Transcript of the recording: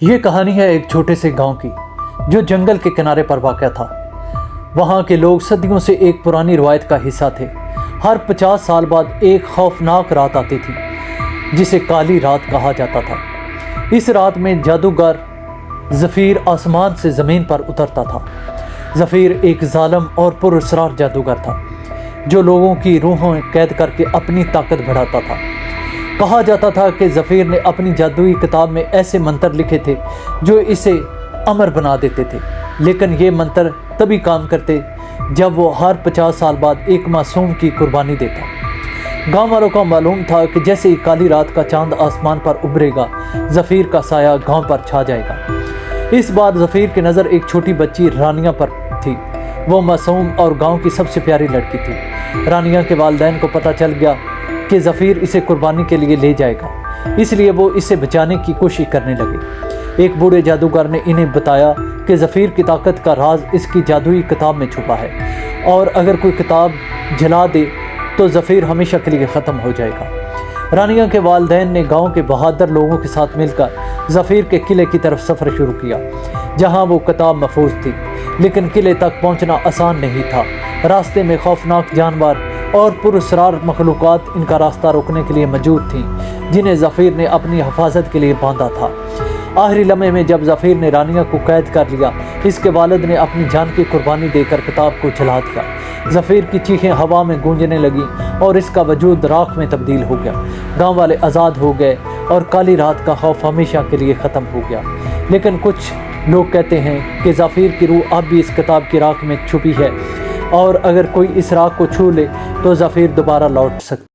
یہ کہانی ہے ایک چھوٹے سے گاؤں کی جو جنگل کے کنارے پر واقع تھا۔ وہاں کے لوگ صدیوں سے ایک پرانی روایت کا حصہ تھے۔ ہر 50 سال بعد ایک خوفناک رات آتی تھی جسے کالی رات کہا جاتا تھا۔ اس رات میں جادوگر زفیر آسمان سے زمین پر اترتا تھا۔ زفیر ایک ظالم اور پراسرار جادوگر تھا جو لوگوں کی روحوں قید کر کے اپنی طاقت بڑھاتا تھا۔ کہا جاتا تھا کہ زفیر نے اپنی جادوئی کتاب میں ایسے منتر لکھے تھے جو اسے امر بنا دیتے تھے، لیکن یہ منتر تبھی کام کرتے جب وہ ہر 50 سال بعد ایک معصوم کی قربانی دیتا۔ گاؤں والوں کو معلوم تھا کہ جیسے ہی کالی رات کا چاند آسمان پر ابھرے گا، زفیر کا سایہ گاؤں پر چھا جائے گا۔ اس بار زفیر کی نظر ایک چھوٹی بچی رانیہ پر تھی۔ وہ معصوم اور گاؤں کی سب سے پیاری لڑکی تھی۔ رانیہ کے والدین کو پتہ چل گیا کہ زفیر اسے قربانی کے لیے لے جائے گا، اس لیے وہ اسے بچانے کی کوشش کرنے لگے۔ ایک بوڑھے جادوگر نے انہیں بتایا کہ زفیر کی طاقت کا راز اس کی جادوئی کتاب میں چھپا ہے، اور اگر کوئی کتاب جلا دے تو زفیر ہمیشہ کے لیے ختم ہو جائے گا۔ رانیہ کے والدین نے گاؤں کے بہادر لوگوں کے ساتھ مل کر زفیر کے قلعے کی طرف سفر شروع کیا جہاں وہ کتاب محفوظ تھی، لیکن قلعے تک پہنچنا آسان نہیں تھا۔ راستے میں خوفناک جانور اور پراسرار مخلوقات ان کا راستہ روکنے کے لیے موجود تھیں جنہیں زفیر نے اپنی حفاظت کے لیے باندھا تھا۔ آخری لمحے میں جب زفیر نے رانیہ کو قید کر لیا، اس کے والد نے اپنی جان کی قربانی دے کر کتاب کو جلا دیا۔ زفیر کی چیخیں ہوا میں گونجنے لگیں اور اس کا وجود راکھ میں تبدیل ہو گیا۔ گاؤں والے آزاد ہو گئے اور کالی رات کا خوف ہمیشہ کے لیے ختم ہو گیا۔ لیکن کچھ لوگ کہتے ہیں کہ زفیر کی روح اب بھی اس کتاب کی راکھ میں چھپی ہے، اور اگر کوئی اس راکھ کو چھو لے تو زفیر دوبارہ لوٹ سکتا ہے۔